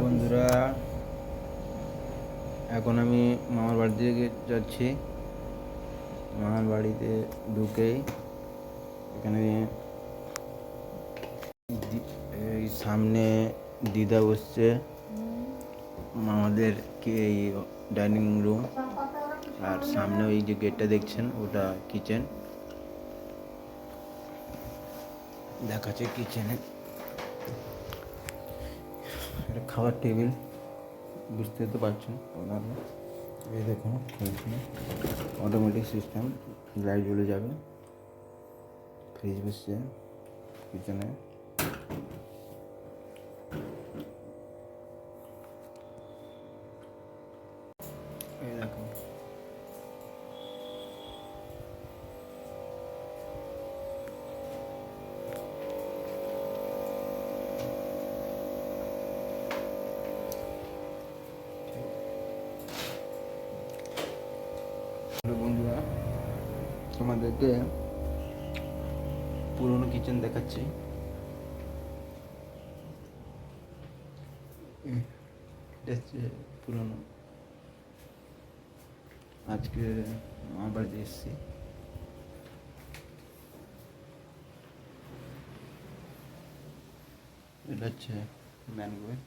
বন্ধুরা, এখন আমি মামার বাড়ি থেকে যাচ্ছি। মামার বাড়িতে ঢুকেই এখানে এই সামনে দিদা বসছে। মামাদের কি এই ডাইনিং রুম, আর সামনে ওই যে গেটটা দেখছেন ওটা কিচেন দেখাচ্ছে। কিচেনে এটা খাবার টেবিল, বুঝতে তো পারছেন আপনারা। এই দেখুন অটোমেটিক সিস্টেম, লাইট জ্বলে যাবে। ফ্রিজ বসছে কিচেনে। এই দেখুন বন্ধুরা, তোমাদেরকে পুরোনো কিচেন দেখাচ্ছি। এটা হচ্ছে পুরোনো, আজকে আমার বাড়িতে এসেছি। এটা হচ্ছে ম্যান গেট।